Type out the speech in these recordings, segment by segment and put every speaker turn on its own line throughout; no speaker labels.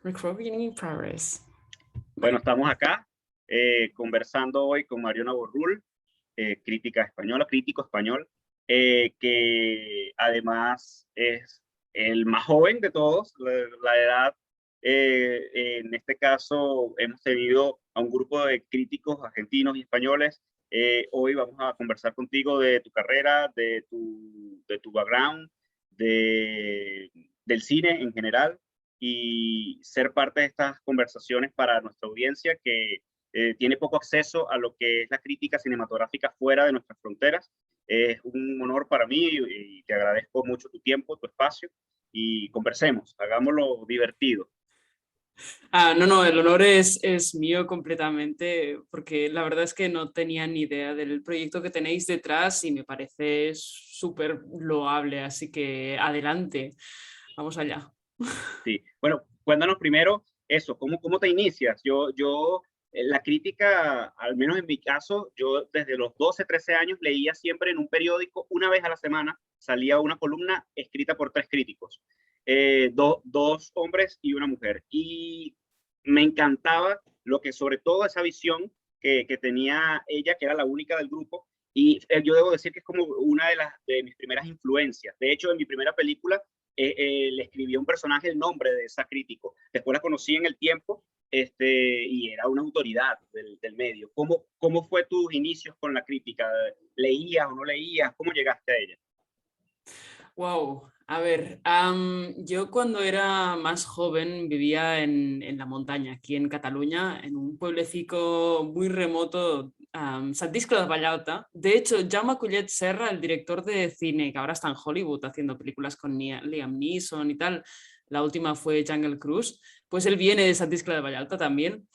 Recording in progress.
Bueno,
Vale.
estamos acá conversando hoy con Mariona Borrul, crítico español, que además es el más joven de todos. La edad, en este caso, hemos tenido a un grupo de críticos argentinos y españoles. Hoy vamos a conversar contigo de tu carrera, de tu background, del cine en general y ser parte de estas conversaciones para nuestra audiencia que tiene poco acceso a lo que es la crítica cinematográfica fuera de nuestras fronteras. Es un honor para mí y te agradezco mucho tu tiempo, tu espacio y conversemos, hagámoslo divertido.
No, el honor es mío completamente, porque la verdad es que no tenía ni idea del proyecto que tenéis detrás y me parece súper loable, así que adelante, vamos allá.
Sí, bueno, cuéntanos primero eso, ¿cómo te inicias? La crítica, al menos en mi caso, yo desde los 12, 13 años leía siempre en un periódico, una vez a la semana, salía una columna escrita por tres críticos, dos hombres y una mujer. Y me encantaba sobre todo esa visión que tenía ella, que era la única del grupo. Y yo debo decir que es como una de mis primeras influencias. De hecho, en mi primera película, le escribí a un personaje el nombre de esa crítico. Después la conocí en el tiempo y era una autoridad del medio. ¿Cómo fue tus inicios con la crítica? ¿Leías o no leías? ¿Cómo llegaste a ella?
Wow, a ver, yo cuando era más joven vivía en la montaña, aquí en Cataluña, en un pueblecito muy remoto, Sant Iscle de Vallalta. De hecho, Jaume Collet Serra, el director de cine, que ahora está en Hollywood haciendo películas con Liam Neeson y tal, la última fue Jungle Cruise, pues él viene de Sant Iscle de Vallalta también.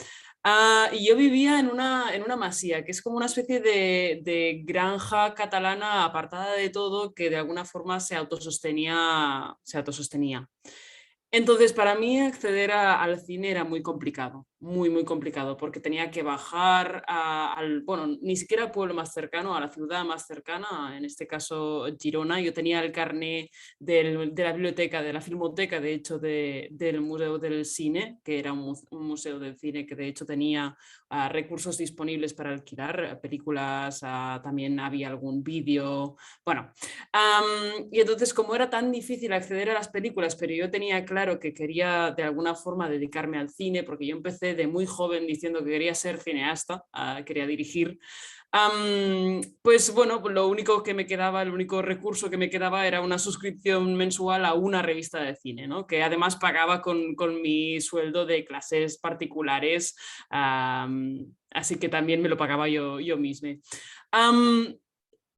Y yo vivía en una masía, que es como una especie de granja catalana apartada de todo, que de alguna forma se autosostenía, se autosostenía. Entonces, para mí acceder al cine era muy complicado, muy, muy complicado, porque tenía que bajar bueno, ni siquiera al pueblo más cercano, a la ciudad más cercana, en este caso Girona. Yo tenía el carné de la biblioteca, de la filmoteca, de hecho, del Museo del Cine, que era un museo del cine que de hecho tenía recursos disponibles para alquilar películas, también había algún vídeo, bueno. Y entonces, como era tan difícil acceder a las películas, pero yo tenía claro que quería de alguna forma dedicarme al cine, porque yo empecé de muy joven diciendo que quería ser cineasta, quería dirigir. Pues bueno, lo único que me quedaba, el único recurso que me quedaba era una suscripción mensual a una revista de cine, ¿no? Que además pagaba con mi sueldo de clases particulares, así que también me lo pagaba yo misma.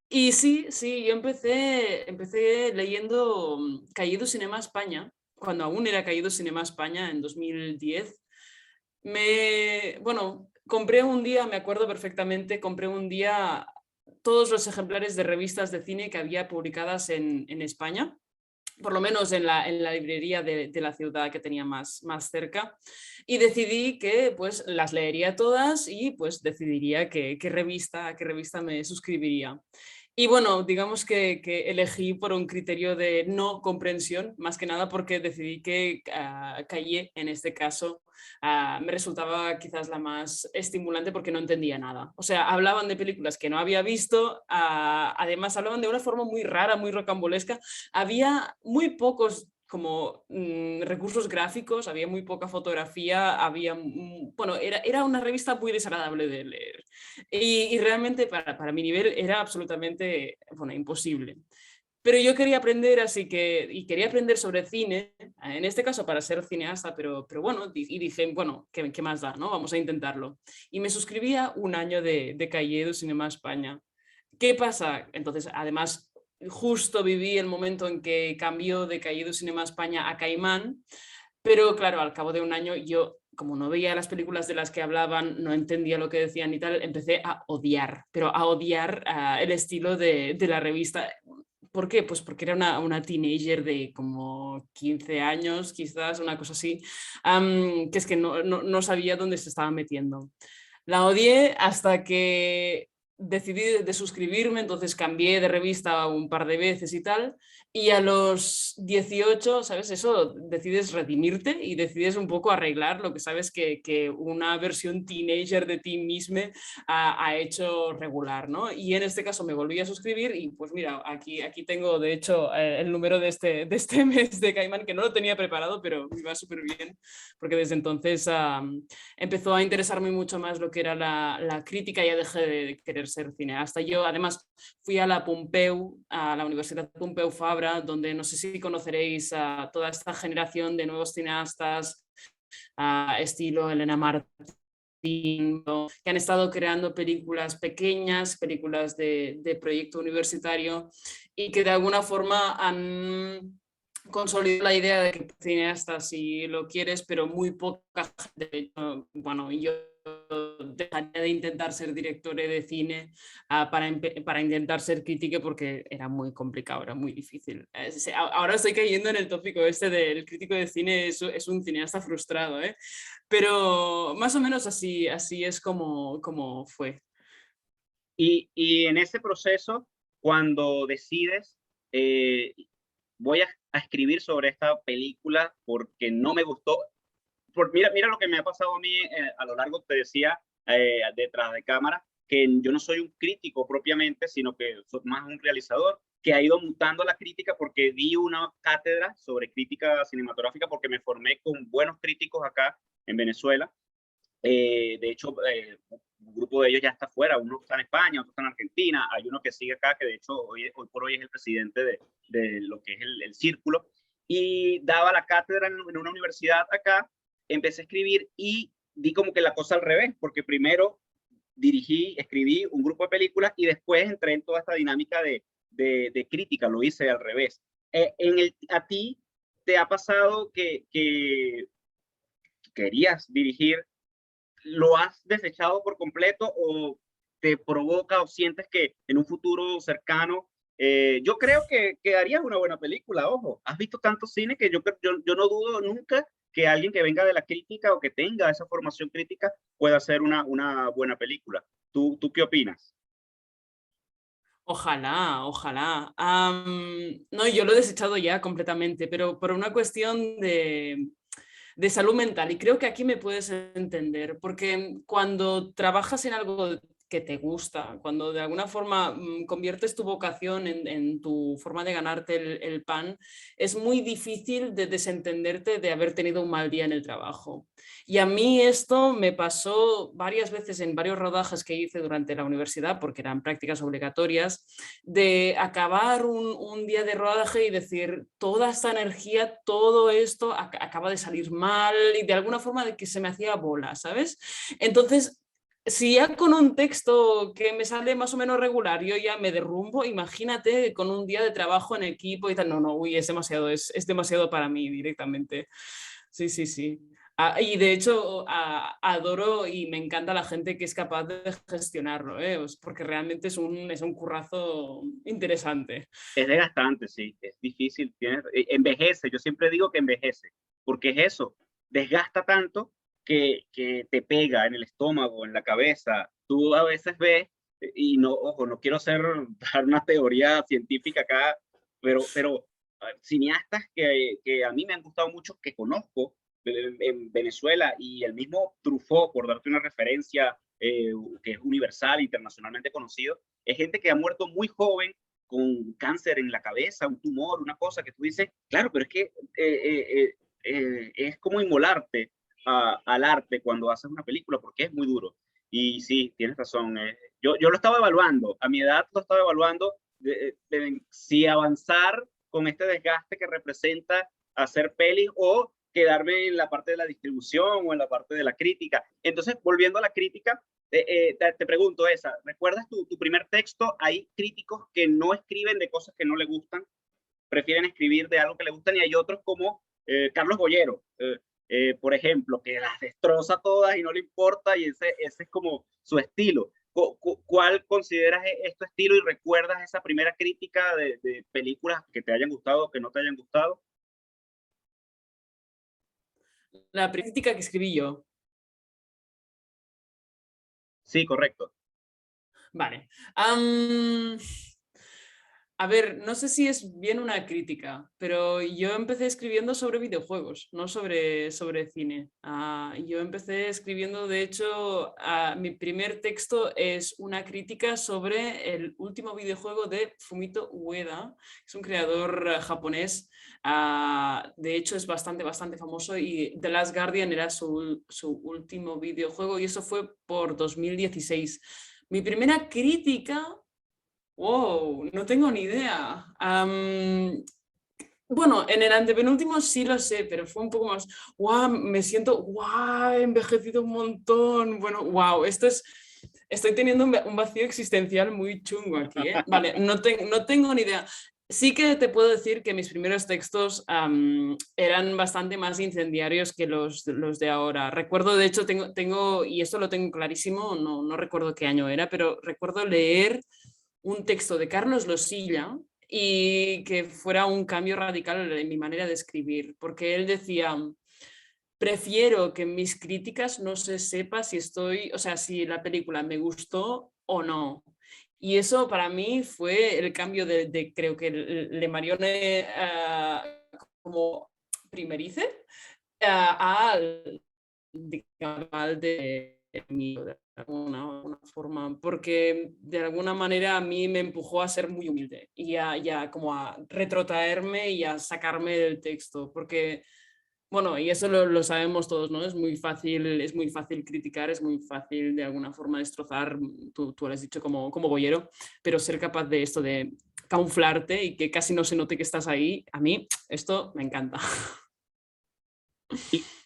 Y sí, sí, yo empecé leyendo Caído Cinema España, cuando aún era Caído Cinema España en 2010. Bueno, compré un día, me acuerdo perfectamente, compré un día todos los ejemplares de revistas de cine que había publicadas en España, por lo menos en la librería de la ciudad que tenía más cerca, y decidí que pues las leería todas y pues decidiría a qué revista me suscribiría. Y bueno, digamos que elegí por un criterio de no comprensión, más que nada porque decidí que Calle, en este caso, me resultaba quizás la más estimulante porque no entendía nada. O sea, hablaban de películas que no había visto, además hablaban de una forma muy rara, muy rocambolesca. Había muy pocos como recursos gráficos, había muy poca fotografía, bueno, era una revista muy desagradable de leer. Y realmente para mi nivel era absolutamente, bueno, imposible. Pero yo quería aprender, y quería aprender sobre cine, en este caso para ser cineasta, pero bueno, y dije, bueno, ¿qué más da, no? Vamos a intentarlo. Y me suscribí a un año de Calle Cinema España. ¿Qué pasa? Entonces, además, justo viví el momento en que cambió de Caído Cinema España a Caimán, pero claro, al cabo de un año yo, como no veía las películas de las que hablaban, no entendía lo que decían y tal, empecé a odiar, pero a odiar el estilo de la revista. ¿Por qué? Pues porque era una teenager de como 15 años, quizás, una cosa así, que es que no sabía dónde se estaba metiendo. La odié hasta que decidí de suscribirme, entonces cambié de revista un par de veces y tal, y a los 18, ¿sabes? Eso, decides redimirte y decides un poco arreglar lo que sabes que una versión teenager de ti misma ha hecho regular, ¿no? Y en este caso me volví a suscribir y pues mira, aquí tengo de hecho el número de este mes de Caimán, que no lo tenía preparado, pero me va súper bien, porque desde entonces empezó a interesarme mucho más lo que era la crítica, ya dejé de querer ser cineasta. Yo además fui a la Pompeu, a la Universidad Pompeu Fabra, donde no sé si conoceréis a toda esta generación de nuevos cineastas, estilo Elena Martín, que han estado creando películas pequeñas, películas de proyecto universitario y que de alguna forma han consolidado la idea de que cineasta si lo quieres, pero muy poca gente. Bueno, yo dejaría de intentar ser directora de cine para intentar ser crítica porque era muy complicado, era muy difícil. Ahora estoy cayendo en el tópico este del crítico de cine es un cineasta frustrado, ¿eh? Pero más o menos así es como fue.
Y en ese proceso, cuando decides, eh, voy a escribir sobre esta película porque no me gustó. Mira lo que me ha pasado a mí a lo largo, te decía, detrás de cámara, que yo no soy un crítico propiamente, sino que soy más un realizador que ha ido mutando la crítica porque di una cátedra sobre crítica cinematográfica porque me formé con buenos críticos acá en Venezuela. De hecho, un grupo de ellos ya está fuera, uno está en España, otro está en Argentina, hay uno que sigue acá, que de hecho hoy por hoy es el presidente de lo que es el círculo, y daba la cátedra en una universidad acá, empecé a escribir y di como que la cosa al revés, porque primero escribí un grupo de películas y después entré en toda esta dinámica de crítica, lo hice al revés. ¿A ti te ha pasado que querías dirigir, lo has desechado por completo o te provoca o sientes que en un futuro cercano, yo creo que harías una buena película, ojo, has visto tanto cine que yo no dudo nunca que alguien que venga de la crítica o que tenga esa formación crítica pueda hacer una buena película. ¿Tú qué opinas?
Ojalá, ojalá. No, yo lo he desechado ya completamente, pero por una cuestión de salud mental. Y creo que aquí me puedes entender, porque cuando trabajas en algo que te gusta, cuando de alguna forma conviertes tu vocación en tu forma de ganarte el pan, es muy difícil de desentenderte de haber tenido un mal día en el trabajo. Y a mí esto me pasó varias veces en varios rodajes que hice durante la universidad, porque eran prácticas obligatorias, de acabar un día de rodaje y decir, toda esta energía, todo esto acaba de salir mal y de alguna forma de que se me hacía bola, ¿sabes? Entonces, si ya con un texto que me sale más o menos regular yo ya me derrumbo, imagínate con un día de trabajo en equipo y tal, no, uy, es demasiado para mí directamente. Sí, sí, sí. Y de hecho adoro y me encanta la gente que es capaz de gestionarlo, ¿eh? Porque realmente es un currazo interesante.
Es desgastante, sí, es difícil, envejece, yo siempre digo que envejece, porque es eso, desgasta tanto que te pega en el estómago, en la cabeza. Tú a veces ves, y no, ojo, no quiero dar una teoría científica acá, pero cineastas que a mí me han gustado mucho, que conozco en Venezuela, y el mismo Truffaut, por darte una referencia, que es universal, internacionalmente conocido, es gente que ha muerto muy joven con cáncer en la cabeza, un tumor, una cosa que tú dices, claro, pero es que es como inmolarte al arte cuando haces una película, porque es muy duro. Y sí, tienes razón. Yo lo estaba evaluando, a mi edad lo estaba evaluando, si avanzar con este desgaste que representa hacer pelis o quedarme en la parte de la distribución o en la parte de la crítica. Entonces, volviendo a la crítica, te pregunto esa, ¿recuerdas tu primer texto? Hay críticos que no escriben de cosas que no le gustan, prefieren escribir de algo que le gustan, y hay otros como Carlos Bollero, por ejemplo, que las destroza todas y no le importa, y ese es como su estilo. ¿Cuál consideras tu estilo y recuerdas esa primera crítica de películas que te hayan gustado o que no te hayan gustado?
La crítica que escribí yo.
Sí, correcto.
Vale. A ver, no sé si es bien una crítica, pero yo empecé escribiendo sobre videojuegos, no sobre cine. Yo empecé escribiendo, de hecho, mi primer texto es una crítica sobre el último videojuego de Fumito Ueda, que es un creador japonés. De hecho, es bastante famoso y The Last Guardian era su último videojuego y eso fue por 2016. Mi primera crítica. Wow, no tengo ni idea. Bueno, en el antepenúltimo sí lo sé, pero fue un poco más, wow, me siento, wow, he envejecido un montón. Bueno, wow, estoy teniendo un vacío existencial muy chungo aquí, ¿eh? Vale, no tengo ni idea. Sí que te puedo decir que mis primeros textos eran bastante más incendiarios que los de ahora. Recuerdo, de hecho, y esto lo tengo clarísimo, no recuerdo qué año era, pero recuerdo leer un texto de Carlos Losilla y que fuera un cambio radical en mi manera de escribir, porque él decía, prefiero que en mis críticas no se sepa si o sea, si la película me gustó o no. Y eso para mí fue el cambio creo que Le Marione como primerice al, digamos, al de mí, de alguna forma, porque de alguna manera a mí me empujó a ser muy humilde y como a retrotraerme y a sacarme del texto, porque, bueno, y eso lo sabemos todos, ¿no? Es muy fácil criticar, es muy fácil de alguna forma destrozar, tú lo has dicho como boyero, pero ser capaz de esto, de camuflarte y que casi no se note que estás ahí, a mí esto me encanta.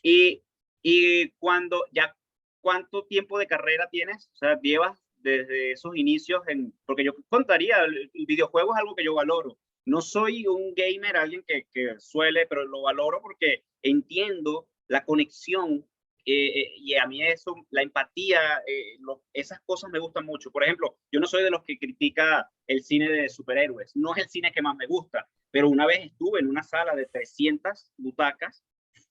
Y, y cuando ya, ¿cuánto tiempo de carrera tienes? O sea, llevas desde esos inicios porque yo contaría, el videojuego es algo que yo valoro. No soy un gamer, alguien que suele, pero lo valoro porque entiendo la conexión y a mí eso, la empatía, esas cosas me gustan mucho. Por ejemplo, yo no soy de los que critica el cine de superhéroes, no es el cine que más me gusta, pero una vez estuve en una sala de 300 butacas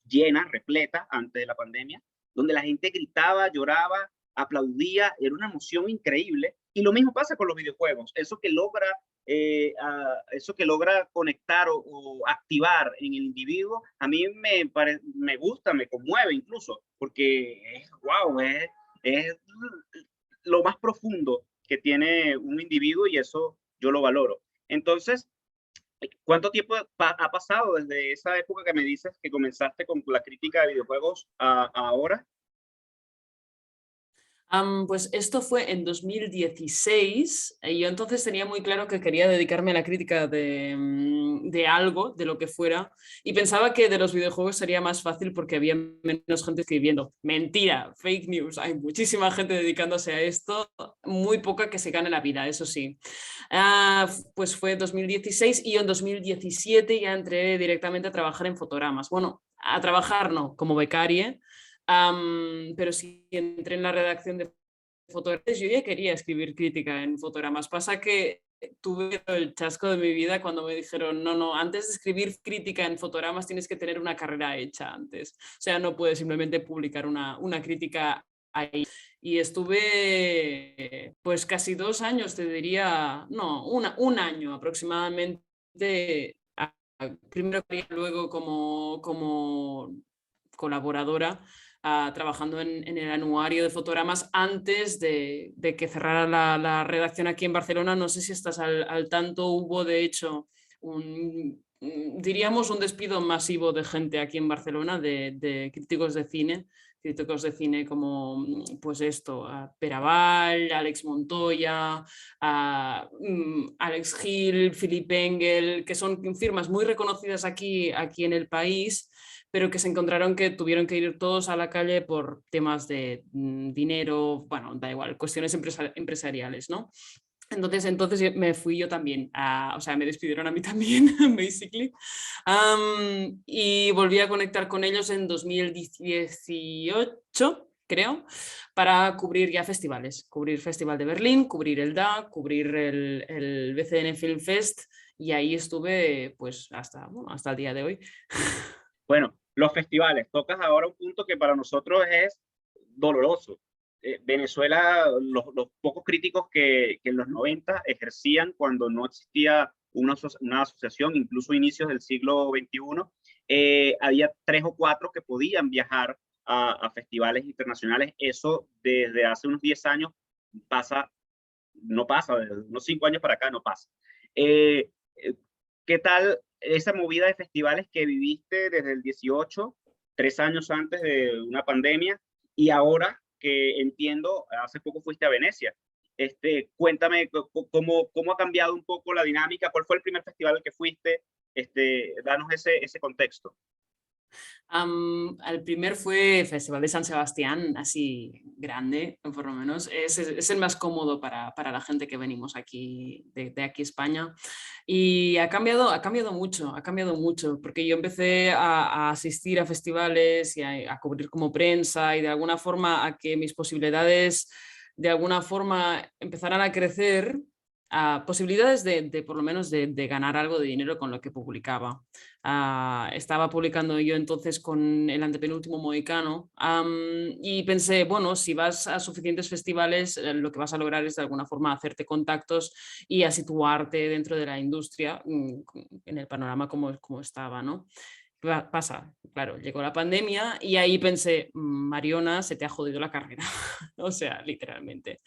llena, repleta, antes de la pandemia, donde la gente gritaba, lloraba, aplaudía, era una emoción increíble. Y lo mismo pasa con los videojuegos, eso que logra conectar o activar en el individuo, a mí me gusta, me conmueve incluso, porque es, wow, es lo más profundo que tiene un individuo y eso yo lo valoro. Entonces, ¿cuánto tiempo ha pasado desde esa época que me dices que comenzaste con la crítica de videojuegos a ahora?
Pues esto fue en 2016 y yo entonces tenía muy claro que quería dedicarme a la crítica de algo, de lo que fuera, y pensaba que de los videojuegos sería más fácil porque había menos gente escribiendo. Mentira, fake news, hay muchísima gente dedicándose a esto, muy poca que se gane la vida, eso sí. Pues fue 2016 y yo en 2017 ya entré directamente a trabajar en fotogramas. Bueno, a trabajar no, como becaria. Pero sí entré en la redacción de fotogramas. Yo ya quería escribir crítica en fotogramas. Pasa que tuve el chasco de mi vida cuando me dijeron, no, antes de escribir crítica en fotogramas tienes que tener una carrera hecha antes. O sea, no puedes simplemente publicar una crítica ahí. Y estuve pues casi 2 años, te diría, no, un año aproximadamente. Primero y luego como colaboradora trabajando en el anuario de fotogramas antes de que cerrara la redacción aquí en Barcelona. No sé si estás al tanto, hubo de hecho diríamos un despido masivo de gente aquí en Barcelona, de críticos de cine como pues esto, Peraval, Alex Montoya, Alex Gil, Philip Engel, que son firmas muy reconocidas aquí en el país, pero que se encontraron que tuvieron que ir todos a la calle por temas de dinero, bueno, da igual, cuestiones empresariales, ¿no? Entonces me fui yo también, o sea, me despidieron a mí también, basically. Y volví a conectar con ellos en 2018, creo, para cubrir ya festivales, cubrir Festival de Berlín, cubrir el DA, cubrir el BCN Film Fest, y ahí estuve pues hasta el día de hoy.
Bueno, los festivales, tocas ahora un punto que para nosotros es doloroso. Venezuela, los pocos críticos que en los 90 ejercían cuando no existía una asociación, incluso inicios del siglo XXI, había 3 o 4 que podían viajar a festivales internacionales. Eso desde hace unos 10 años pasa, no pasa, desde unos 5 años para acá no pasa. Eh, ¿Qué tal esa movida de festivales que viviste desde el 18, 3 años antes de una pandemia, y ahora que entiendo, hace poco fuiste a Venecia? Cuéntame cómo ha cambiado un poco la dinámica, cuál fue el primer festival al que fuiste, danos ese contexto.
El primer fue Festival de San Sebastián, así grande, por lo menos. Es el más cómodo para la gente que venimos aquí, de aquí a España. Y ha cambiado mucho, porque yo empecé a asistir a festivales y a cubrir como prensa y de alguna forma a que mis posibilidades de alguna forma empezaran a crecer, a posibilidades de por lo menos de ganar algo de dinero con lo que publicaba. Estaba publicando yo entonces con el antepenúltimo Mohicano, y pensé, bueno, si vas a suficientes festivales, lo que vas a lograr es de alguna forma hacerte contactos y a situarte dentro de la industria, en el panorama como estaba, ¿no? Pasa, claro, llegó la pandemia y ahí pensé, Mariona, se te ha jodido la carrera, o sea, literalmente.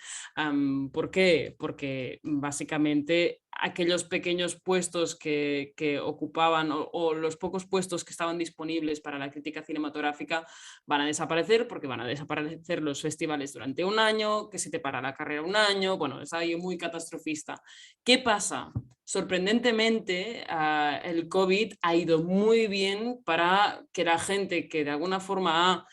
¿Por qué? Porque básicamente aquellos pequeños puestos que ocupaban o los pocos puestos que estaban disponibles para la crítica cinematográfica van a desaparecer, porque van a desaparecer los festivales durante un año, que se te para la carrera un año, bueno, es algo muy catastrofista. ¿Qué pasa? Sorprendentemente, el COVID ha ido muy bien para que la gente que de alguna forma ha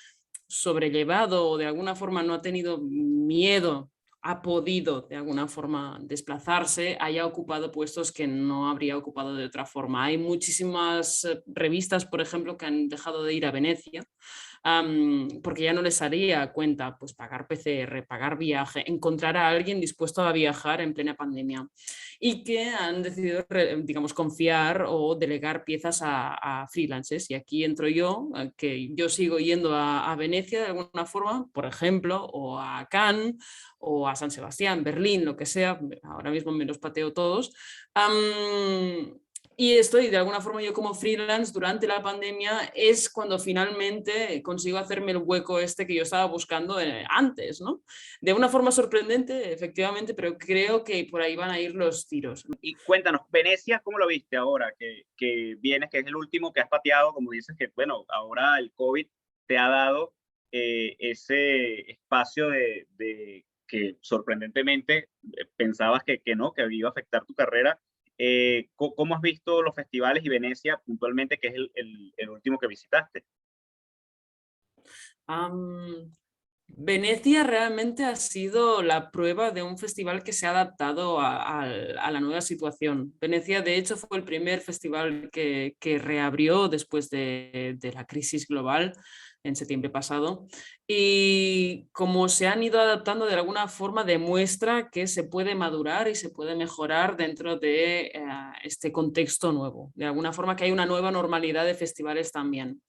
sobrellevado o de alguna forma no ha tenido miedo, ha podido de alguna forma desplazarse, haya ocupado puestos que no habría ocupado de otra forma. Hay muchísimas revistas, por ejemplo, que han dejado de ir a Venecia, porque ya no les haría cuenta pues pagar PCR, pagar viaje, encontrar a alguien dispuesto a viajar en plena pandemia, y que han decidido, digamos, confiar o delegar piezas a freelancers. Y aquí entro yo, que yo sigo yendo a Venecia de alguna forma, por ejemplo, o a Cannes, o a San Sebastián, Berlín, lo que sea, ahora mismo me los pateo todos. Y estoy de alguna forma yo como freelance durante la pandemia es cuando finalmente consigo hacerme el hueco este que yo estaba buscando antes, ¿no? De una forma sorprendente, efectivamente, pero creo que por ahí van a ir los tiros.
Y cuéntanos, Venecia, ¿cómo lo viste ahora que vienes, que es el último que has pateado? Como dices que, bueno, ahora el COVID te ha dado ese espacio de que sorprendentemente pensabas que no, que iba a afectar tu carrera. ¿Cómo has visto los festivales y Venecia puntualmente, que es el último que visitaste?
Venecia realmente ha sido la prueba de un festival que se ha adaptado a la nueva situación. Venecia, de hecho, fue el primer festival que reabrió después de la crisis global en septiembre pasado, y como se han ido adaptando de alguna forma demuestra que se puede madurar y se puede mejorar dentro de este contexto nuevo. De alguna forma que hay una nueva normalidad de festivales también.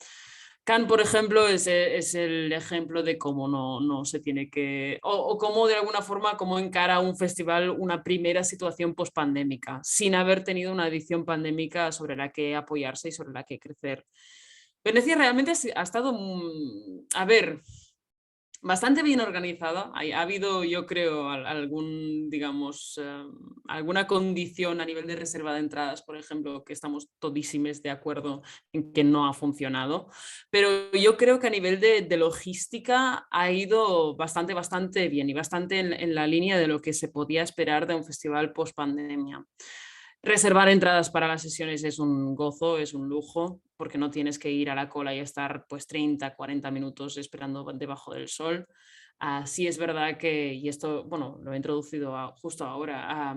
Cannes, por ejemplo, es el ejemplo de cómo no se tiene que, o cómo de alguna forma, cómo encara un festival una primera situación pospandémica, sin haber tenido una edición pandémica sobre la que apoyarse y sobre la que crecer. Venecia realmente ha estado, a ver, bastante bien organizada. Ha habido, yo creo, algún, digamos, alguna condición a nivel de reserva de entradas, por ejemplo, que estamos todísimes de acuerdo en que no ha funcionado. Pero yo creo que a nivel de logística ha ido bastante bien y bastante en la línea de lo que se podía esperar de un festival post pandemia. Reservar entradas para las sesiones es un gozo, es un lujo, porque no tienes que ir a la cola y estar pues 30, 40 minutos esperando debajo del sol. Sí es verdad que, y esto, bueno, lo he introducido justo ahora,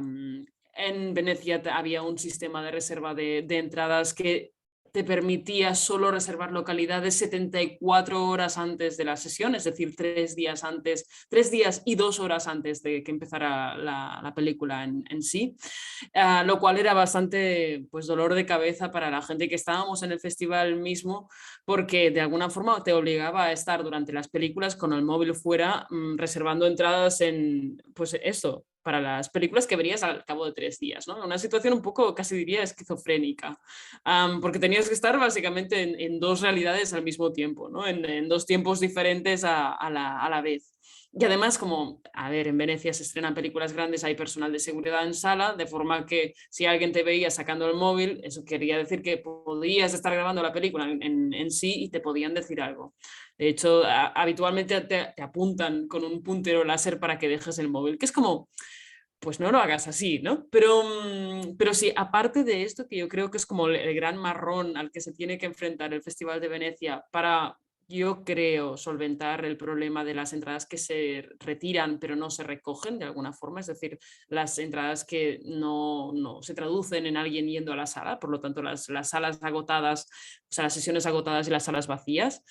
en Venecia había un sistema de reserva de entradas que te permitía solo reservar localidades 74 horas antes de la sesión, es decir, 3 días antes, 3 días y 2 horas antes de que empezara la película en sí, lo cual era bastante pues, dolor de cabeza para la gente que estábamos en el festival mismo, porque de alguna forma te obligaba a estar durante las películas con el móvil fuera, reservando entradas en, pues eso, para las películas que verías al cabo de 3 días, ¿no? Una situación un poco, casi diría, esquizofrénica, porque tenías que estar básicamente en dos realidades al mismo tiempo, ¿no? En dos tiempos diferentes a la vez. Y además, como, a ver, en Venecia se estrenan películas grandes, hay personal de seguridad en sala, de forma que si alguien te veía sacando el móvil, eso quería decir que podías estar grabando la película en sí y te podían decir algo. De hecho, habitualmente te apuntan con un puntero láser para que dejes el móvil, que es como, pues no lo hagas así, ¿no? Pero sí, aparte de esto, que yo creo que es como el gran marrón al que se tiene que enfrentar el Festival de Venecia para, yo creo, solventar el problema de las entradas que se retiran pero no se recogen de alguna forma, es decir, las entradas que no se traducen en alguien yendo a la sala, por lo tanto las salas agotadas, o sea, las sesiones agotadas y las salas vacías.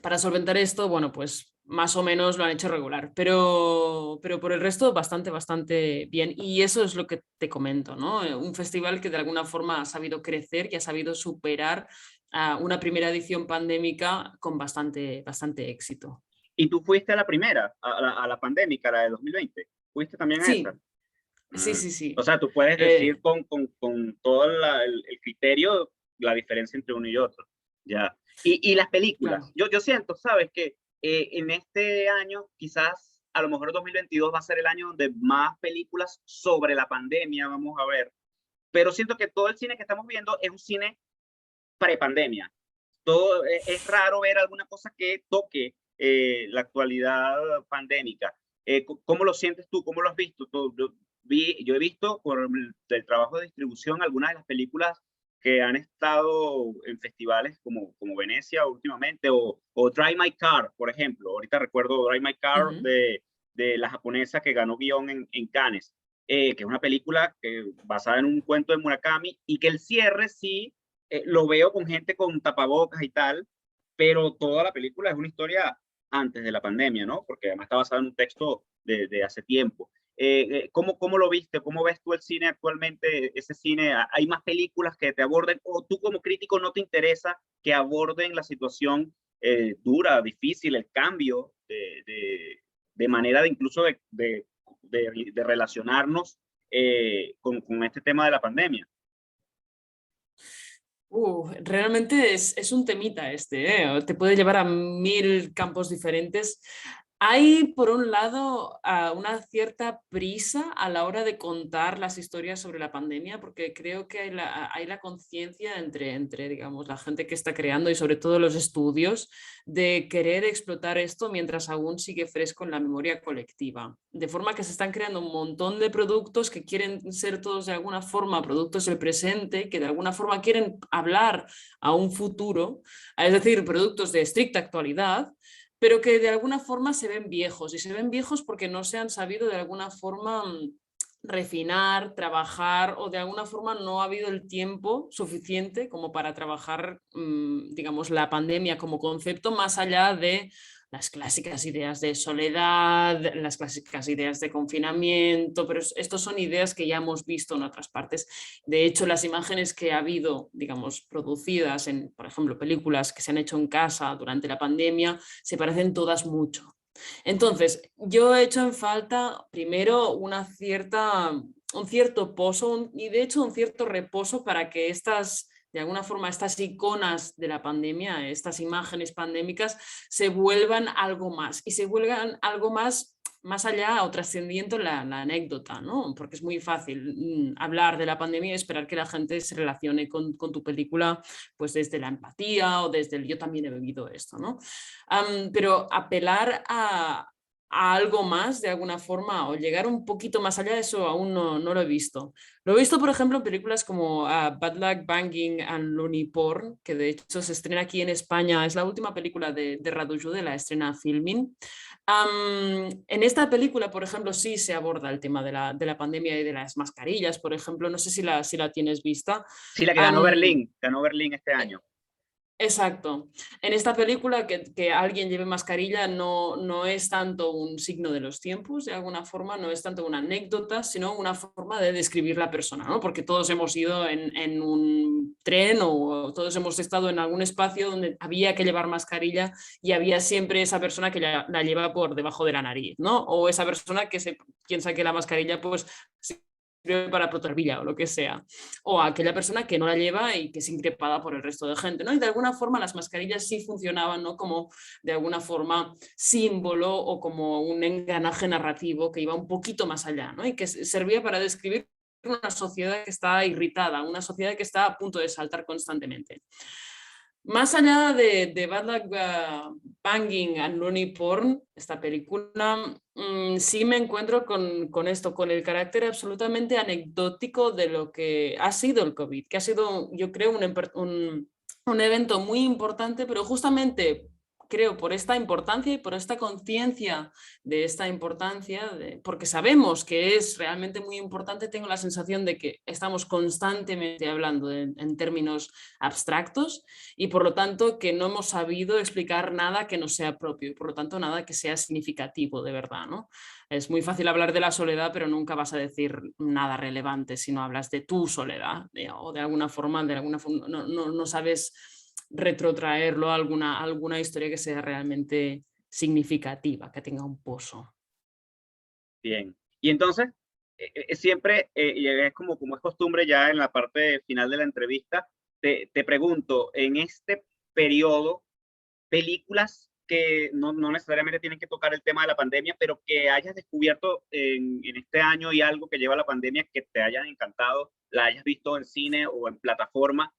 Para solventar esto, bueno, pues más o menos lo han hecho regular, pero por el resto bastante, bastante bien. Y eso es lo que te comento, ¿no? Un festival que de alguna forma ha sabido crecer y ha sabido superar a una primera edición pandémica con bastante, bastante éxito.
¿Y tú fuiste a la primera, a la pandémica, la de 2020? ¿Fuiste también a esa?
Sí, sí,
Mm.
sí,
O
sí.
sea, tú puedes decir
Eh,
con todo el criterio la diferencia entre uno y otro. Ya. Y las películas.
claro.
Yo siento, ¿sabes? Que en este año, quizás, a lo mejor 2022 va a ser el año donde más películas sobre la pandemia vamos a ver. Pero siento que todo el cine que estamos viendo es un cine prepandemia. Todo, es raro ver alguna cosa que toque la actualidad pandémica. ¿Cómo lo sientes tú? ¿Cómo lo has visto? Yo he visto por el trabajo de distribución algunas de las películas que han estado en festivales como Venecia últimamente, o Drive My Car, por ejemplo. Ahorita recuerdo Drive My Car
Ujú.
de la japonesa que ganó guión en Cannes, que es una película basada en un cuento de Murakami, y que el cierre sí lo veo con gente con tapabocas y tal, pero toda la película es una historia antes de la pandemia, ¿no? Porque además está basada en un texto de hace tiempo. ¿Cómo lo viste? ¿Cómo ves tú el cine actualmente? Ese cine, ¿hay más películas que te aborden o tú como crítico no te interesa que aborden la situación dura, difícil, el cambio de manera de incluso de relacionarnos con este tema de la pandemia?
Realmente es un temita este, ¿eh? Te puede llevar a 1000 campos diferentes. Hay, por un lado, una cierta prisa a la hora de contar las historias sobre la pandemia, porque creo que hay la conciencia entre, digamos, la gente que está creando y sobre todo los estudios de querer explotar esto mientras aún sigue fresco en la memoria colectiva. De forma que se están creando un montón de productos que quieren ser todos de alguna forma productos del presente, que de alguna forma quieren hablar a un futuro, es decir, productos de estricta actualidad, pero que de alguna forma se ven viejos, y se ven viejos porque no se han sabido de alguna forma refinar, trabajar, o de alguna forma no ha habido el tiempo suficiente como para trabajar, digamos, la pandemia como concepto más allá de las clásicas ideas de soledad, las clásicas ideas de confinamiento, pero estos son ideas que ya hemos visto en otras partes. De hecho, las imágenes que ha habido, digamos, producidas en, por ejemplo, películas que se han hecho en casa durante la pandemia, se parecen todas mucho. Entonces, yo he hecho en falta primero un cierto pozo y de hecho un cierto reposo para que estas, de alguna forma, estas iconas de la pandemia, estas imágenes pandémicas, se vuelvan algo más y se vuelvan algo más allá o trascendiendo la anécdota, ¿no? Porque es muy fácil hablar de la pandemia y esperar que la gente se relacione con tu película pues desde la empatía o desde el yo también he vivido esto, ¿no? Pero apelar a algo más de alguna forma o llegar un poquito más allá, eso aún no lo he visto. Lo he visto, por ejemplo, en películas como Bad Luck, Banging and Looney Porn, que de hecho se estrena aquí en España, es la última película de Radu Jude, la estrena Filmin. En esta película, por ejemplo, sí se aborda el tema de la pandemia y de las mascarillas, por ejemplo, no sé si la tienes vista.
Sí, la que
Um,
ganó Berlín este año.
Exacto. En esta película que alguien lleve mascarilla no es tanto un signo de los tiempos, de alguna forma, no es tanto una anécdota, sino una forma de describir la persona, ¿no? Porque todos hemos ido en un tren o todos hemos estado en algún espacio donde había que llevar mascarilla y había siempre esa persona que la lleva por debajo de la nariz, ¿no? O esa persona que se piensa que la mascarilla, pues, sirve para proteger o lo que sea, o a aquella persona que no la lleva y que es increpada por el resto de gente, ¿no? Y de alguna forma las mascarillas sí funcionaban, ¿no? Como de alguna forma símbolo o como un engranaje narrativo que iba un poquito más allá, ¿no? Y que servía para describir una sociedad que está irritada, una sociedad que está a punto de saltar constantemente. Más allá de Bad Luck Banging and Looney Porn, esta película, sí me encuentro con esto, con el carácter absolutamente anecdótico de lo que ha sido el COVID, que ha sido, yo creo, un evento muy importante, pero justamente creo por esta importancia y por esta conciencia de esta importancia, porque sabemos que es realmente muy importante, tengo la sensación de que estamos constantemente hablando en términos abstractos y por lo tanto que no hemos sabido explicar nada que no sea propio y por lo tanto nada que sea significativo de verdad, ¿no? Es muy fácil hablar de la soledad, pero nunca vas a decir nada relevante si no hablas de tu soledad o de alguna forma no sabes retrotraerlo a alguna historia que sea realmente significativa, que tenga un pozo.
Bien. Y entonces, siempre, y es como es costumbre ya en la parte final de la entrevista, te pregunto, en este periodo, películas que no necesariamente tienen que tocar el tema de la pandemia, pero que hayas descubierto en este año y algo que lleva la pandemia que te hayan encantado, la hayas visto en cine o en plataforma,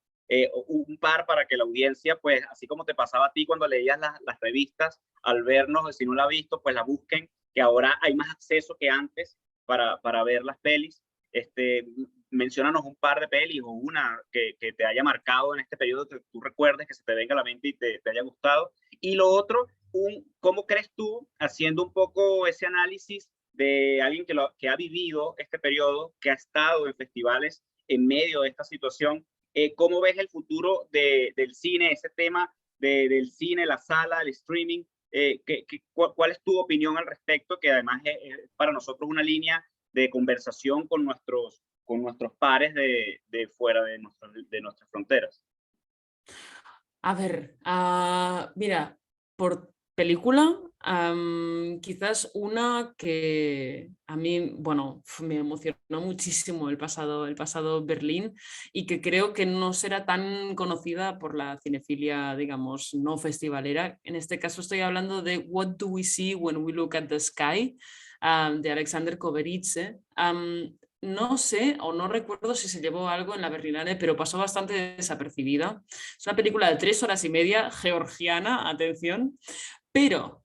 un par para que la audiencia, pues así como te pasaba a ti cuando leías las revistas, al vernos, si no la ha visto, pues la busquen, que ahora hay más acceso que antes para ver las pelis. Menciónanos un par de pelis o una que te haya marcado en este periodo, que tú recuerdes, que se te venga a la mente y te haya gustado. Y lo otro, ¿cómo crees tú, haciendo un poco ese análisis de alguien que ha vivido este periodo, que ha estado en festivales en medio de esta situación, cómo ves el futuro del cine, ese tema del cine, la sala, el streaming? ¿Cuál es tu opinión al respecto? Que además es para nosotros una línea de conversación con nuestros pares de fuera de nuestras fronteras.
A ver, mira, por película, quizás una que a mí, bueno, me emocionó muchísimo el pasado Berlín y que creo que no será tan conocida por la cinefilia, digamos, no festivalera. En este caso estoy hablando de What Do We See When We Look at the Sky, de Alexander Koberitze. No sé o no recuerdo si se llevó algo en la Berlinale, pero pasó bastante desapercibida. Es una película de 3 horas y media, georgiana, atención, pero,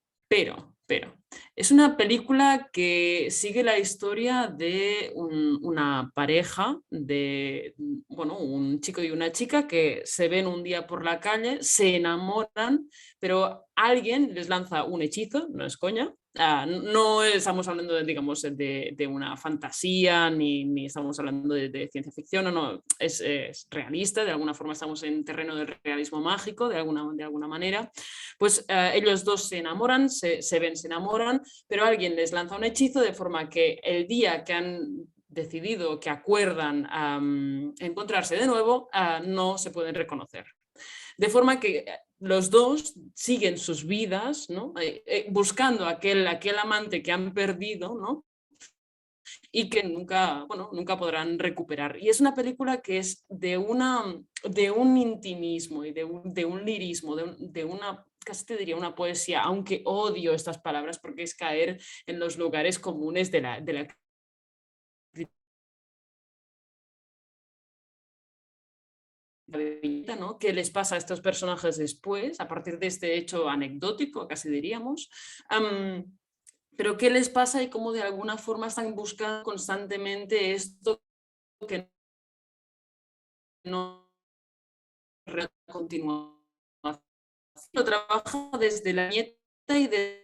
es una película que sigue la historia de una pareja de, bueno, un chico y una chica que se ven un día por la calle, se enamoran, pero alguien les lanza un hechizo, no es coña. No estamos hablando de, digamos, de una fantasía, ni estamos hablando de ciencia ficción, no, es realista, de alguna forma estamos en terreno del realismo mágico, de alguna manera. Pues ellos dos se enamoran, se ven, se enamoran, pero alguien les lanza un hechizo de forma que el día que han decidido, que acuerdan encontrarse de nuevo, no se pueden reconocer. De forma que los dos siguen sus vidas, ¿no? Buscando aquel amante que han perdido, ¿no? Y que nunca, bueno, nunca podrán recuperar. Y es una película que es de un intimismo y de un lirismo, de una, casi te diría una poesía, aunque odio estas palabras porque es caer en los lugares comunes de la ¿no? ¿Qué les pasa a estos personajes después, a partir de este hecho anecdótico, casi diríamos? pero qué les pasa y cómo de alguna forma están buscando constantemente esto que no continúa. Lo trabaja desde la nieta y desde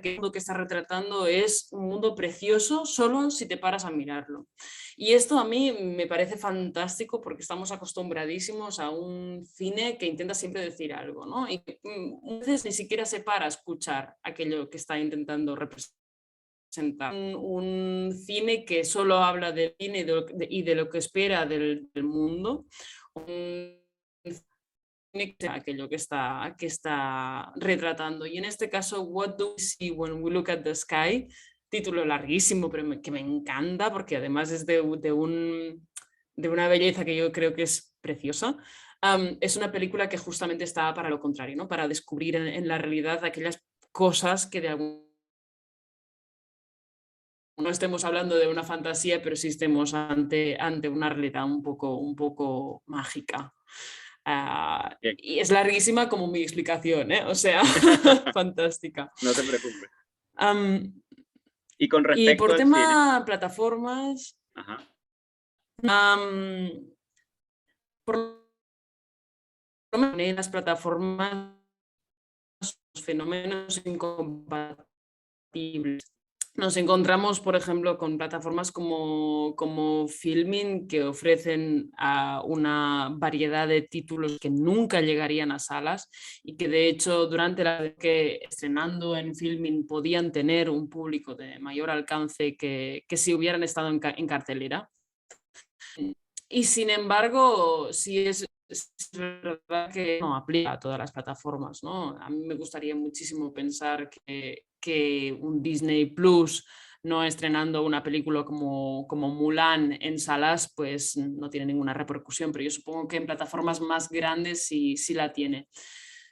que el mundo que está retratando es un mundo precioso solo si te paras a mirarlo. Y esto a mí me parece fantástico porque estamos acostumbradísimos a un cine que intenta siempre decir algo, ¿no? Y a veces ni siquiera se para a escuchar aquello que está intentando representar. Un cine que solo habla del cine y de lo que espera del mundo. Un aquello que está retratando. Y en este caso, What Do We See When We Look at the Sky, título larguísimo, pero que me encanta porque además es de una belleza que yo creo que es preciosa. Es una película que justamente está para lo contrario, ¿no? Para descubrir en la realidad aquellas cosas que de algún no estemos hablando de una fantasía, pero sí estemos ante una realidad un poco mágica.
Bien.
Y es larguísima como mi explicación, ¿eh? O sea, fantástica.
No te preocupes.
Um,
Y con
y
respecto
por
al cine.
tema plataformas,
Ajá.
por lo menos en las plataformas, los fenómenos incompatibles. Nos encontramos, por ejemplo, con plataformas como Filmin, que ofrecen una variedad de títulos que nunca llegarían a salas y que de hecho durante la vez que estrenando en Filmin podían tener un público de mayor alcance que si hubieran estado en cartelera. Y sin embargo, sí es verdad que no aplica a todas las plataformas, ¿no? A mí me gustaría muchísimo pensar que un Disney Plus no estrenando una película como Mulan en salas, pues no tiene ninguna repercusión, pero yo supongo que en plataformas más grandes sí la tiene.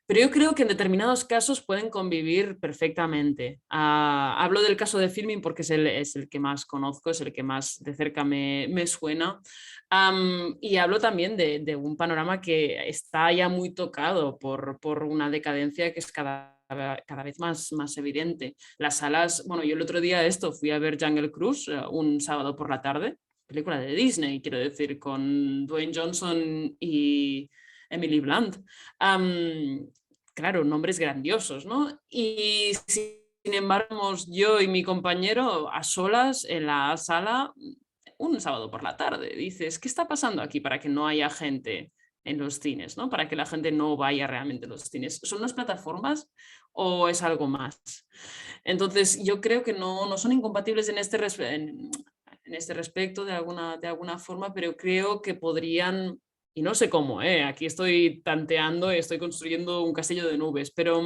Pero yo creo que en determinados casos pueden convivir perfectamente. Hablo del caso de Filmin porque es el que más conozco, es el que más de cerca me suena. Y hablo también de un panorama que está ya muy tocado por una decadencia que es cada vez más evidente. Las salas, bueno, yo el otro día fui a ver Jungle Cruise un sábado por la tarde, película de Disney, quiero decir, con Dwayne Johnson y Emily Blunt. Claro, nombres grandiosos, ¿no? Y sin embargo, yo y mi compañero a solas en la sala un sábado por la tarde. Dices, ¿qué está pasando aquí para que no haya gente en los cines, ¿no? Para que la gente no vaya realmente a los cines. ¿Son las plataformas o es algo más? Entonces, yo creo que no son incompatibles en este respecto de alguna forma, pero creo que podrían, y no sé cómo, aquí estoy tanteando y estoy construyendo un castillo de nubes, pero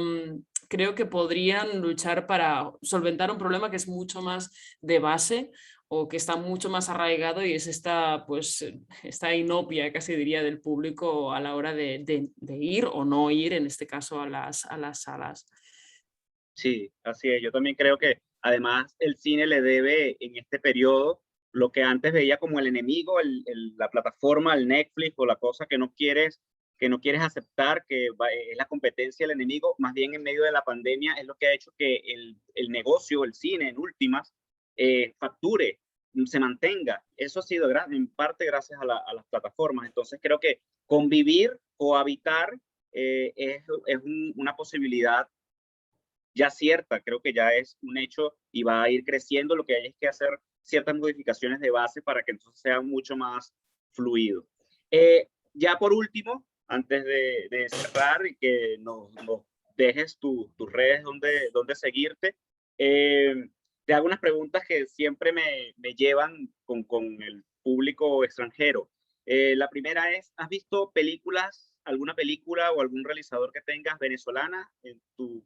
creo que podrían luchar para solventar un problema que es mucho más de base o que está mucho más arraigado y es esta inopia, casi diría, del público a la hora de ir o no ir, en este caso, a las salas.
Sí, así es. Yo también creo que además el cine le debe en este periodo lo que antes veía como el enemigo, la plataforma, el Netflix o la cosa que no quieres aceptar, es la competencia del enemigo, más bien en medio de la pandemia es lo que ha hecho que el negocio, el cine en últimas, facture, se mantenga. Eso ha sido en parte gracias a las plataformas. Entonces creo que convivir, cohabitar, una posibilidad ya cierta, creo que ya es un hecho y va a ir creciendo. Lo que hay es que hacer ciertas modificaciones de base para que entonces sea mucho más fluido. Ya por último, antes de cerrar y que nos dejes tus redes donde seguirte, te hago unas preguntas que siempre me llevan con el público extranjero. La primera es, ¿has visto alguna película o algún realizador que tengas venezolana en tu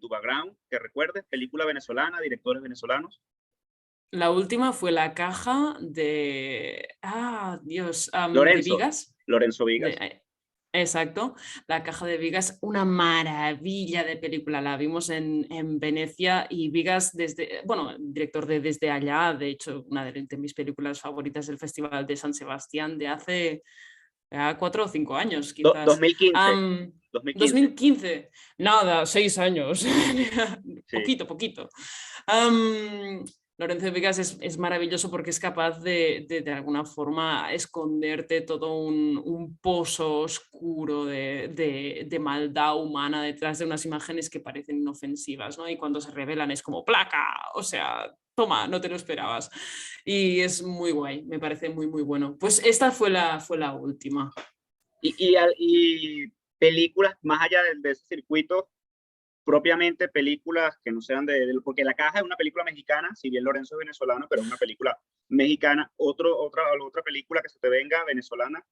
background, que recuerdes, película venezolana, directores venezolanos?
La última fue La Caja de
Lorenzo,
Vigas.
Lorenzo Vigas.
Exacto, La Caja de Vigas, una maravilla de película. La vimos en Venecia y Vigas, director de Desde Allá, de hecho, una de mis películas favoritas del Festival de San Sebastián de hace 4 o 5 años, quizás.
2015, 2015.
2015, nada, 6 años.
Sí.
poquito. Lorenzo de Vegas es maravilloso porque es capaz de alguna forma esconderte todo un pozo oscuro de maldad humana detrás de unas imágenes que parecen inofensivas, ¿no? Y cuando se revelan es como placa, o sea, toma, no te lo esperabas. Y es muy guay, me parece muy bueno. Pues esta fue la última.
Y películas más allá de ese circuito, propiamente películas que no sean porque La Caja es una película mexicana, si bien Lorenzo es venezolano, pero es una película mexicana. Otra película que se te venga venezolana.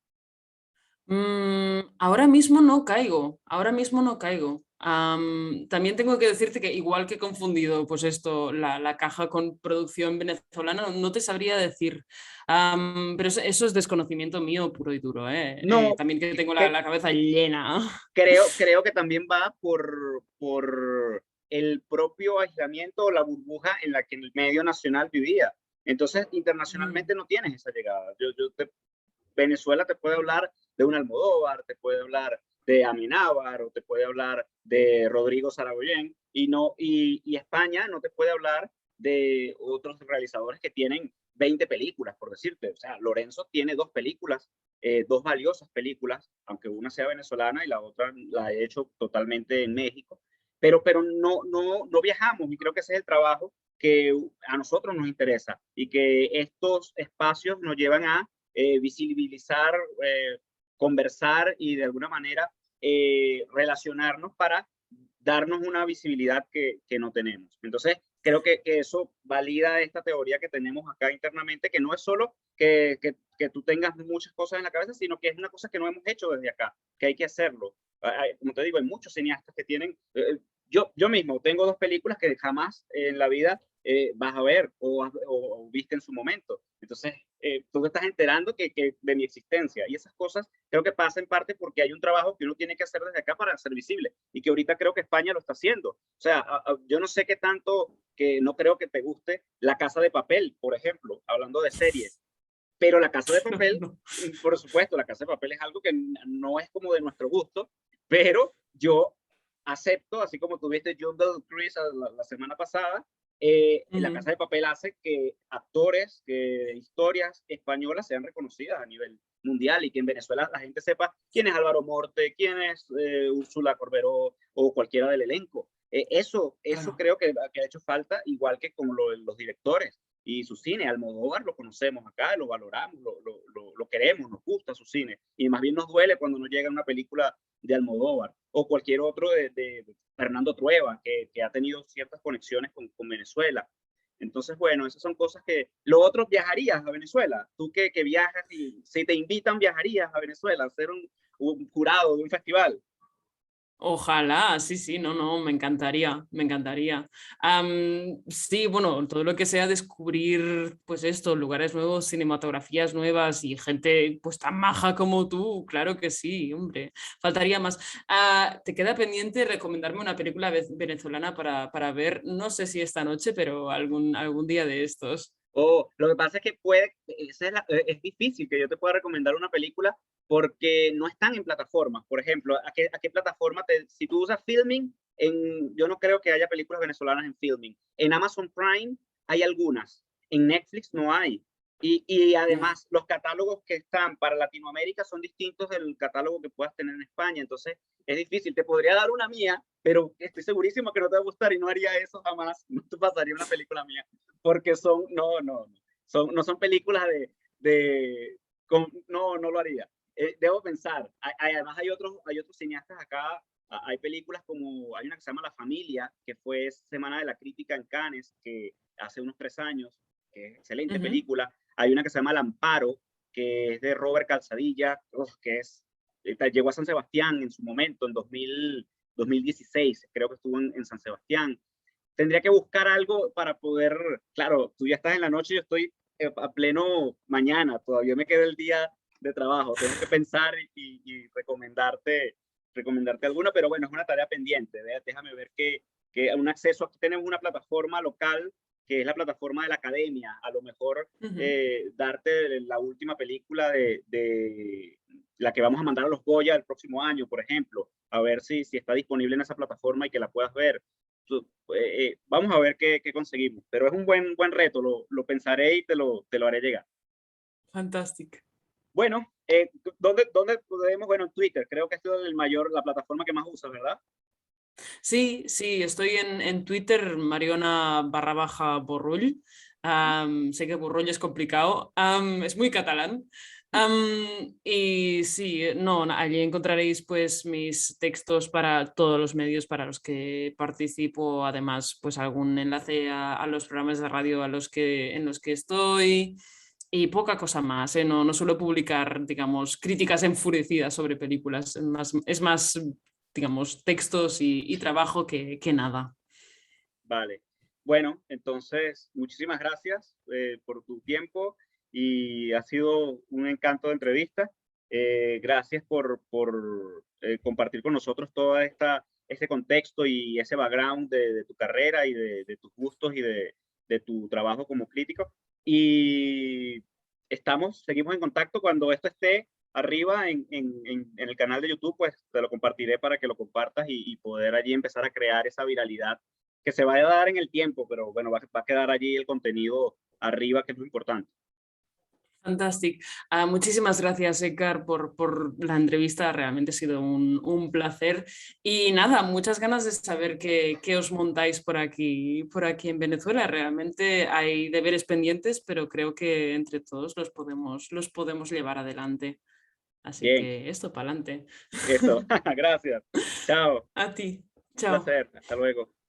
Ahora mismo no caigo, ahora mismo no caigo. También tengo que decirte que igual que he confundido pues esto, la caja con producción venezolana, no te sabría decir. Pero eso es desconocimiento mío puro y duro, ¿eh?
No,
También que tengo
que,
la cabeza llena.
creo que también va por el propio aislamiento o la burbuja en la que el medio nacional vivía. Entonces, internacionalmente no tienes esa llegada. Venezuela te puede hablar de un Almodóvar, te puede hablar de Amenábar o te puede hablar de Rodrigo Saragoyen y España no te puede hablar de otros realizadores que tienen 20 películas, por decirte. O sea, Lorenzo tiene 2 películas, 2 valiosas películas, aunque una sea venezolana y la otra la he hecho totalmente en México, pero no viajamos y creo que ese es el trabajo que a nosotros nos interesa y que estos espacios nos llevan a visibilizar, conversar y de alguna manera relacionarnos para darnos una visibilidad que no tenemos. Entonces, creo que eso valida esta teoría que tenemos acá internamente, que no es solo que tú tengas muchas cosas en la cabeza, sino que es una cosa que no hemos hecho desde acá, que hay que hacerlo. Como te digo, hay muchos cineastas que tienen, yo mismo tengo 2 películas que jamás en la vida vas a ver o viste en su momento. Entonces, tú te estás enterando que de mi existencia y esas cosas creo que pasa en parte porque hay un trabajo que uno tiene que hacer desde acá para ser visible y que ahorita creo que España lo está haciendo. O sea, yo no sé qué tanto, que no creo que te guste La Casa de Papel, por ejemplo, hablando de series, pero La Casa de
No,
Papel,
no.
por supuesto, La Casa de Papel es algo que no es como de nuestro gusto, pero yo acepto, así como tuviste Jungle Cruise la semana pasada, La Casa de Papel hace que actores, que historias españolas sean reconocidas a nivel mundial y que en Venezuela la gente sepa quién es Álvaro Morte, quién es Úrsula Corberó o cualquiera del elenco. Eso
Claro.
creo que ha hecho falta, igual que con los directores y su cine. Almodóvar lo conocemos acá, lo valoramos, lo queremos, nos gusta su cine. Y más bien nos duele cuando nos llega una película de Almodóvar o cualquier otro de Fernando Trueba, que ha tenido ciertas conexiones con Venezuela. Entonces, bueno, esas son cosas que... Lo otro, viajarías a Venezuela. Tú que viajas y si te invitan, viajarías a Venezuela a ser un jurado de un festival.
Ojalá, sí, no, me encantaría, me encantaría. Sí, bueno, todo lo que sea descubrir, pues esto, lugares nuevos, cinematografías nuevas y gente pues tan maja como tú, claro que sí, hombre, faltaría más. ¿Te queda pendiente recomendarme una película venezolana para ver, no sé si esta noche, pero algún día de estos?
Lo que pasa es que es difícil que yo te pueda recomendar una película porque no están en plataformas. Por ejemplo, ¿a qué plataforma si tú usas Filming? Yo no creo que haya películas venezolanas en Filming. En Amazon Prime hay algunas, en Netflix no hay. Y
Ya.
además, los catálogos que están para Latinoamérica son distintos del catálogo que puedas tener en España. Entonces, es difícil. Te podría dar una mía, pero estoy segurísimo que no te va a gustar y no haría eso jamás. No te pasaría una película mía porque no son películas no lo haría. Debo pensar, además hay otros cineastas acá, hay películas como, hay una que se llama La Familia, que fue Semana de la Crítica en Cannes, que hace unos 3 años, que es excelente
Ujú.
película. Hay una que se llama El Amparo, que es de Robert Calzadilla, llegó a San Sebastián en su momento, en 2016, creo que estuvo en San Sebastián. Tendría que buscar algo para poder, claro, tú ya estás en la noche, yo estoy a pleno mañana, todavía me queda el día de trabajo, tengo que pensar y recomendarte alguna, pero bueno, es una tarea pendiente, déjame ver que un acceso, aquí tenemos una plataforma local, que es la plataforma de la academia, a lo mejor
Ujú.
darte la última película de la que vamos a mandar a los Goya el próximo año, por ejemplo, a ver si está disponible en esa plataforma y que la puedas ver. vamos a ver qué conseguimos, pero es un buen reto, lo pensaré y te lo haré llegar.
Fantástico.
Bueno, ¿dónde podemos? Bueno, en Twitter, creo que es la plataforma que más usas, ¿verdad?
Sí, sí, estoy en Twitter, Mariona_Borrull. Sé que Borrull es complicado, es muy catalán. Y sí, no, allí encontraréis pues mis textos para todos los medios para los que participo, además pues algún enlace a los programas de radio en los que estoy y poca cosa más, ¿eh? No, no suelo publicar, digamos, críticas enfurecidas sobre películas, es más digamos, textos y trabajo que nada.
Vale. Bueno, entonces, muchísimas gracias por tu tiempo y ha sido un encanto de entrevista. Gracias por compartir con nosotros ese contexto y ese background de tu carrera y de tus gustos y de tu trabajo como crítico. Y seguimos en contacto. Cuando esto esté arriba en el canal de YouTube, pues te lo compartiré para que lo compartas y poder allí empezar a crear esa viralidad que se va a dar en el tiempo, pero bueno, va a quedar allí el contenido arriba, que es lo importante.
Fantástico. Muchísimas gracias, Edgar, por la entrevista. Realmente ha sido un placer. Y nada, muchas ganas de saber qué os montáis por aquí en Venezuela. Realmente hay deberes pendientes, pero creo que entre todos los podemos llevar adelante. Así
Bien,
que esto para adelante.
eso. Gracias. Chao.
A ti.
Un
Chao.
placer. Hasta luego.